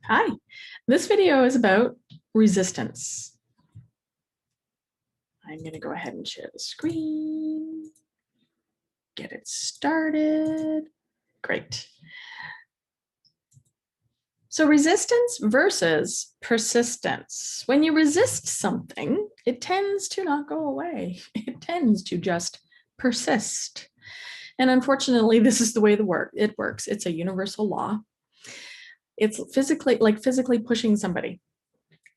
Hi, this video is about resistance. I'm going to go ahead and share the screen, get it started. Great. So resistance versus persistence. When you resist something, it tends to not go away. It tends to just persist. And unfortunately, this is the way it works. It's a universal law. It's physically pushing somebody.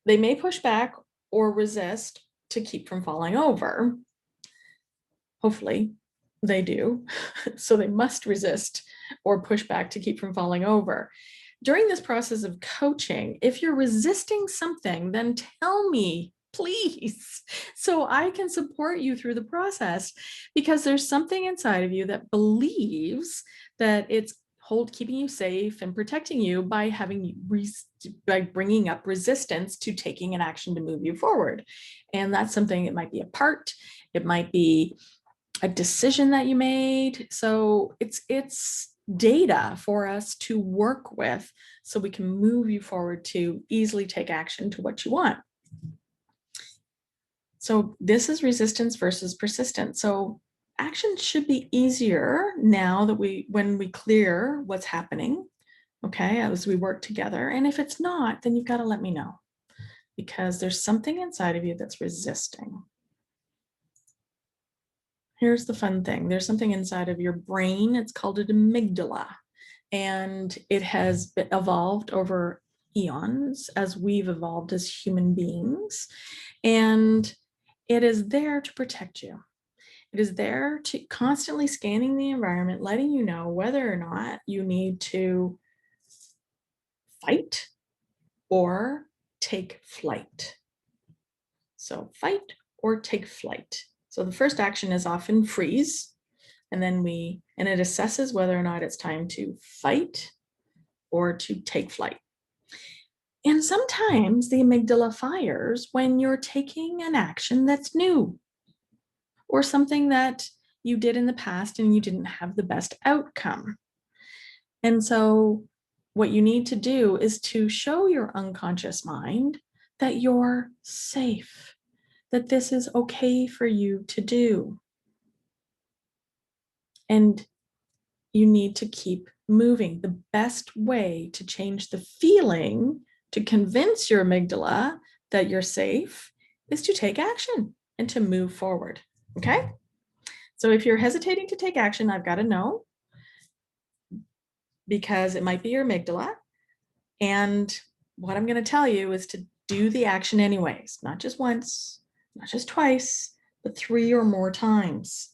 They may push back or resist to keep from falling over. Hopefully they do. So they must resist or push back to keep from falling over. During this process of coaching, if you're resisting something, then tell me, please, so I can support you through the process, because there's something inside of you that believes that it's keeping you safe and protecting you by by bringing up resistance to taking an action to move you forward. And that's something, it might be a part, it might be a decision that you made. So it's data for us to work with so we can move you forward to easily take action to what you want. So this is resistance versus persistence. So action should be easier now that when we clear what's happening, okay, as we work together. And if it's not, then you've got to let me know, because there's something inside of you that's resisting. Here's the fun thing. There's something inside of your brain. It's called an amygdala. And it has evolved over eons as we've evolved as human beings. And it is there to protect you. It is there to constantly scanning the environment, letting you know whether or not you need to fight or take flight. So fight or take flight. So the first action is often freeze, and then it assesses whether or not it's time to fight or to take flight. And sometimes the amygdala fires when you're taking an action that's new, or something that you did in the past and you didn't have the best outcome. And so what you need to do is to show your unconscious mind that you're safe, that this is okay for you to do. And you need to keep moving. The best way to change the feeling, to convince your amygdala that you're safe, is to take action and to move forward. Okay? So if you're hesitating to take action, I've got to know, because it might be your amygdala. And what I'm going to tell you is to do the action anyways, not just once, not just twice, but 3 or more times.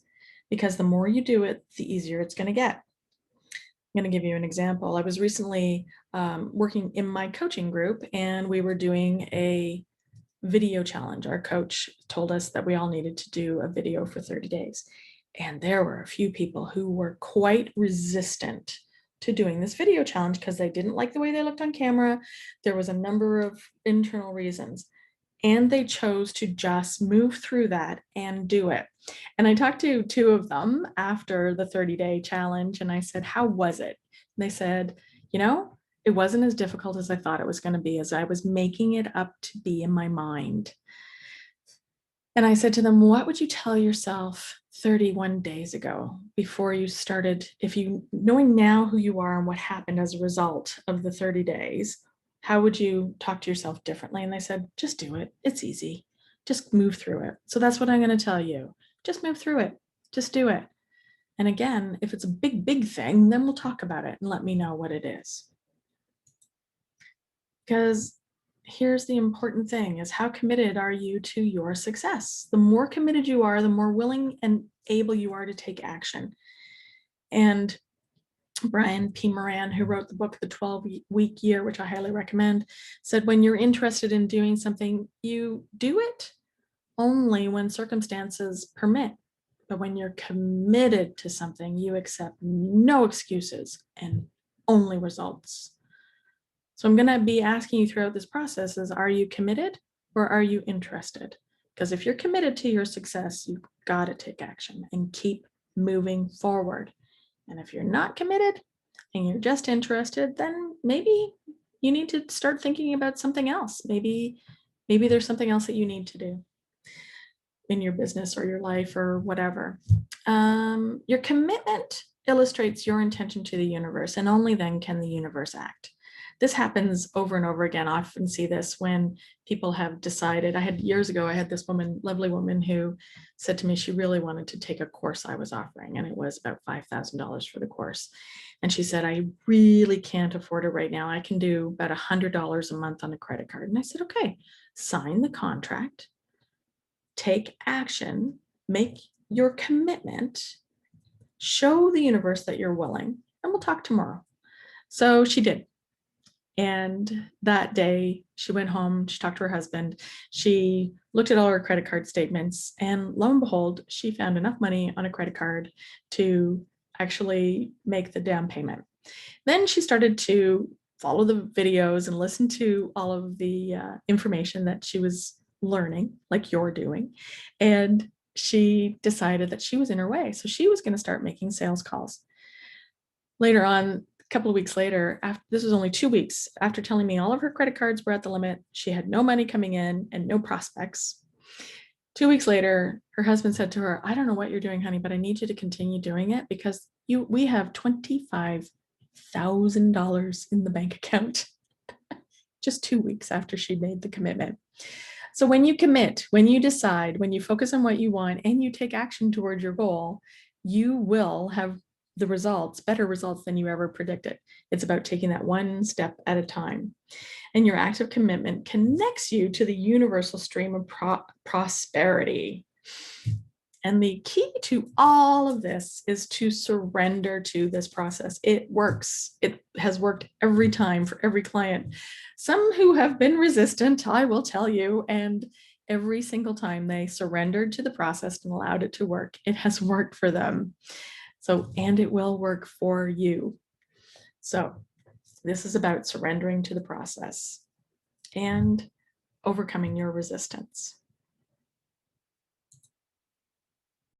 Because the more you do it, the easier it's going to get. I'm going to give you an example. I was recently working in my coaching group, and we were doing a video challenge. Our coach told us that we all needed to do a video for 30 days. And there were a few people who were quite resistant to doing this video challenge because they didn't like the way they looked on camera. There was a number of internal reasons. And they chose to just move through that and do it. And I talked to 2 of them after the 30-day challenge, and I said, how was it? And they said, it wasn't as difficult as I thought it was going to be, as I was making it up to be in my mind. And I said to them, what would you tell yourself 31 days ago before you started? If you, knowing now who you are and what happened as a result of the 30 days, how would you talk to yourself differently? And they said, just do it. It's easy. Just move through it. So that's what I'm going to tell you. Just move through it. Just do it. And again, if it's a big, big thing, then we'll talk about it and let me know what it is. Because here's the important thing, is how committed are you to your success? The more committed you are, the more willing and able you are to take action. And Brian P. Moran, who wrote the book, The 12-Week Year, which I highly recommend, said when you're interested in doing something, you do it only when circumstances permit. But when you're committed to something, you accept no excuses and only results. So I'm going to be asking you throughout this process is, are you committed or are you interested? Because if you're committed to your success, you've got to take action and keep moving forward. And if you're not committed and you're just interested, then maybe you need to start thinking about something else. Maybe there's something else that you need to do in your business or your life or whatever. Your commitment illustrates your intention to the universe, and only then can the universe act. This happens over and over again. I often see this when people have decided. Years ago, I had this lovely woman, who said to me she really wanted to take a course I was offering, and it was about $5,000 for the course. And she said, I really can't afford it right now. I can do about $100 a month on a credit card. And I said, okay, sign the contract, take action, make your commitment, show the universe that you're willing, and we'll talk tomorrow. So she did. And that day she went home, she talked to her husband, she looked at all her credit card statements, and lo and behold, she found enough money on a credit card to actually make the down payment. Then she started to follow the videos and listen to all of the information that she was learning, like you're doing. And she decided that she was in her way. So she was going to start making sales calls. Later on, a couple of weeks later, this was only 2 weeks after telling me all of her credit cards were at the limit, she had no money coming in and no prospects. 2 weeks later, her husband said to her, I don't know what you're doing, honey, but I need you to continue doing it because we have $25,000 in the bank account. Just 2 weeks after she made the commitment. So when you commit, when you decide, when you focus on what you want and you take action towards your goal, you will have the results, better results than you ever predicted. It's about taking that one step at a time. And your active commitment connects you to the universal stream of prosperity. And the key to all of this is to surrender to this process. It works. It has worked every time for every client. Some who have been resistant, I will tell you, and every single time they surrendered to the process and allowed it to work, it has worked for them. So, and it will work for you. So this is about surrendering to the process and overcoming your resistance.